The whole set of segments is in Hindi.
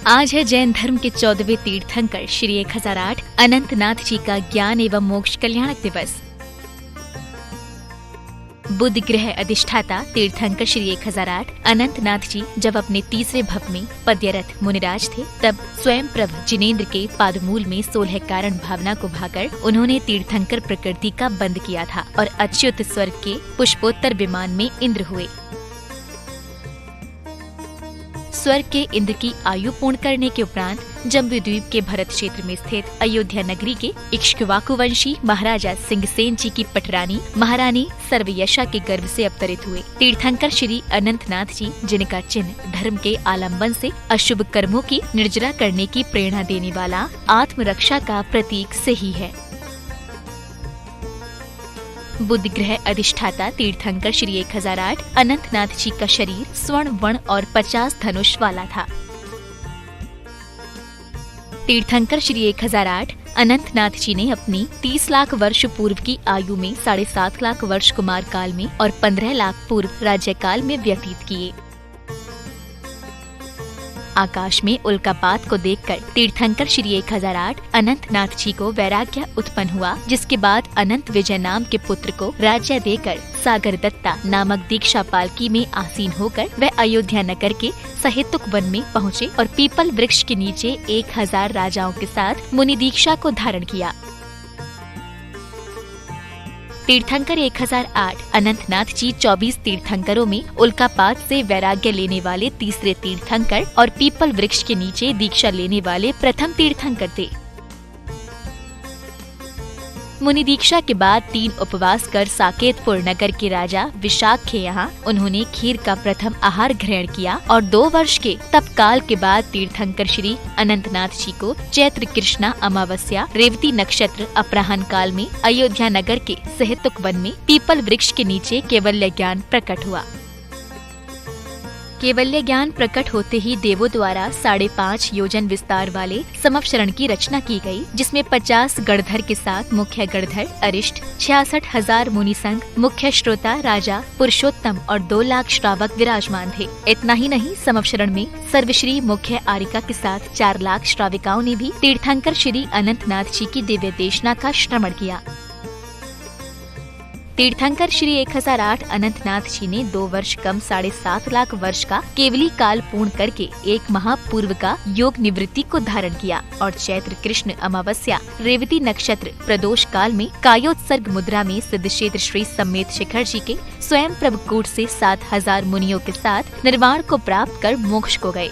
आज है जैन धर्म के 14वें तीर्थंकर श्री 1008 अनंतनाथ जी का ज्ञान एवं मोक्ष कल्याणक दिवस। बुध ग्रह अधिष्ठाता तीर्थंकर श्री 1008 अनंतनाथ जी जब अपने तीसरे भव में पद्यरथ मुनिराज थे, तब स्वयं प्रभु जिनेंद्र के पादमूल में 16 कारण भावना को भाकर उन्होंने तीर्थंकर प्रकृति का बंद किया था और अच्युत स्वर्ग के पुष्पोत्तर विमान में इंद्र हुए। स्वर्ग के इंद्र की आयु पूर्ण करने के उपरांत जम्बूद्वीप के भरत क्षेत्र में स्थित अयोध्या नगरी के इक्ष्वाकु वंशी महाराजा सिंहसेन जी की पटरानी महारानी सर्वयशा के गर्भ से अवतरित हुए। तीर्थंकर श्री अनंतनाथ जी, जिनका चिन्ह धर्म के आलम्बन से अशुभ कर्मों की निर्जरा करने की प्रेरणा देने वाला आत्मरक्षा का प्रतीक सही है। बुध ग्रह अधिष्ठाता तीर्थंकर श्री 1008 अनंतनाथ जी का शरीर स्वर्ण वर्ण और 50 धनुष वाला था। तीर्थंकर श्री 1008 अनंतनाथ जी ने अपनी 30 लाख वर्ष पूर्व की आयु में 7.5 लाख वर्ष कुमार काल में और 15 लाख पूर्व राज्यकाल में व्यतीत किए। आकाश में उल्कापात को देखकर तीर्थंकर श्री 1008 अनंतनाथ जी को वैराग्य उत्पन्न हुआ, जिसके बाद अनंत विजय नाम के पुत्र को राज्य देकर सागर दत्ता नामक दीक्षा पालकी में आसीन होकर वह अयोध्या नगर के सहेतुक वन में पहुँचे और पीपल वृक्ष के नीचे 1000 राजाओं के साथ मुनि दीक्षा को धारण किया। तीर्थंकर 1008 अनंतनाथ जी 24 तीर्थंकरों में उल्कापात से वैराग्य लेने वाले तीसरे तीर्थंकर और पीपल वृक्ष के नीचे दीक्षा लेने वाले प्रथम तीर्थंकर थे। मुनि दीक्षा के बाद 3 उपवास कर साकेतपुर नगर के राजा विशाख के यहाँ उन्होंने खीर का प्रथम आहार ग्रहण किया और 2 वर्ष के तप काल के बाद तीर्थंकर श्री अनंतनाथ जी को चैत्र कृष्णा अमावस्या रेवती नक्षत्र अपराह्न काल में अयोध्या नगर के सहेतुक वन में पीपल वृक्ष के नीचे कैवल्य ज्ञान प्रकट हुआ। कैवल्य ज्ञान प्रकट होते ही देवों द्वारा 5.5 योजन विस्तार वाले समवशरण की रचना की गई, जिसमें 50 गणधर के साथ मुख्य गणधर अरिष्ट, 66,000 मुनि संघ, मुख्य श्रोता राजा पुरुषोत्तम और 2 लाख श्रावक विराजमान थे। इतना ही नहीं, समवशरण में सर्वश्री मुख्य आरिका के साथ 4 लाख श्राविकाओं ने भी तीर्थंकर श्री अनंतनाथ जी की दिव्य देशना का श्रवण किया। तीर्थंकर श्री 1008 अनंतनाथ जी ने 2 वर्ष कम 7.5 लाख वर्ष का केवली काल पूर्ण करके 1 माह पूर्व का योग निवृत्ति को धारण किया और चैत्र कृष्ण अमावस्या रेवती नक्षत्र प्रदोष काल में कायोत्सर्ग मुद्रा में सिद्धक्षेत्र श्री सम्मेत शिखर जी के स्वयं प्रभुकूट से 7,000 मुनियों के साथ निर्वाण को प्राप्त कर मोक्ष को गए।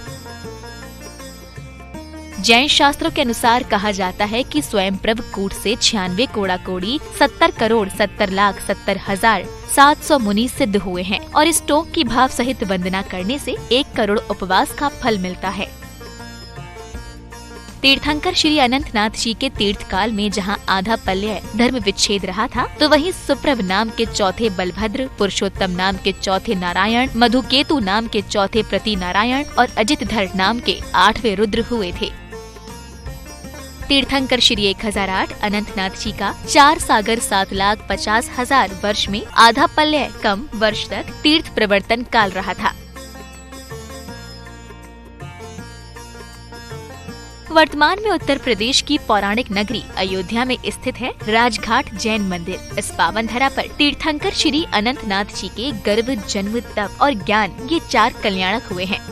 जैन शास्त्रों के अनुसार कहा जाता है कि स्वयं प्रभ कूट से 96 कोड़ा कोड़ी 70 करोड़ 70 लाख 70 हजार 700 मुनि सिद्ध हुए हैं और इस टोक की भाव सहित वंदना करने से 1 करोड़ उपवास का फल मिलता है। तीर्थंकर श्री अनंतनाथ जी के तीर्थ काल में जहां आधा पल्य धर्म विच्छेद रहा था, तो वहीं सुप्रभ नाम के चौथे बलभद्र, पुरुषोत्तम नाम के चौथे नारायण, मधुकेतु नाम के चौथे प्रति नारायण और अजितधर नाम के 8वें रुद्र हुए थे। तीर्थंकर श्री 1008 अनंतनाथ जी का 4 सागर 7,50,000 वर्ष में आधा पल्य कम वर्ष तक तीर्थ प्रवर्तन काल रहा था। वर्तमान में उत्तर प्रदेश की पौराणिक नगरी अयोध्या में स्थित है राजघाट जैन मंदिर। इस पावन धरा पर तीर्थंकर श्री अनंतनाथ जी के गर्भ, जन्म, तप और ज्ञान ये 4 कल्याणक हुए हैं।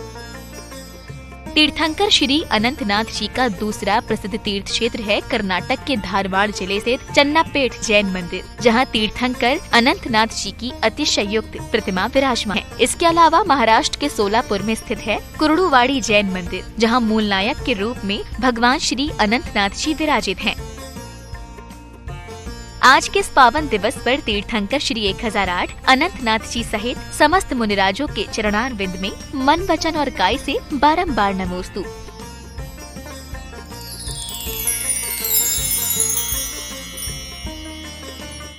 तीर्थंकर श्री अनंतनाथ जी का दूसरा प्रसिद्ध तीर्थ क्षेत्र है कर्नाटक के धारवाड़ जिले से चन्नापेट जैन मंदिर, जहां तीर्थंकर अनंतनाथ जी की अतिशयोक्त प्रतिमा विराजमान है। इसके अलावा महाराष्ट्र के सोलापुर में स्थित है कुर्डुवाड़ी जैन मंदिर, जहां मूल नायक के रूप में भगवान श्री अनंतनाथ जी विराजित हैं। आज के इस पावन दिवस पर तीर्थंकर श्री 1008 अनंतनाथ जी सहित समस्त मुनिराजों के चरणारविंद में मन, वचन और काय से बारंबार नमोस्तु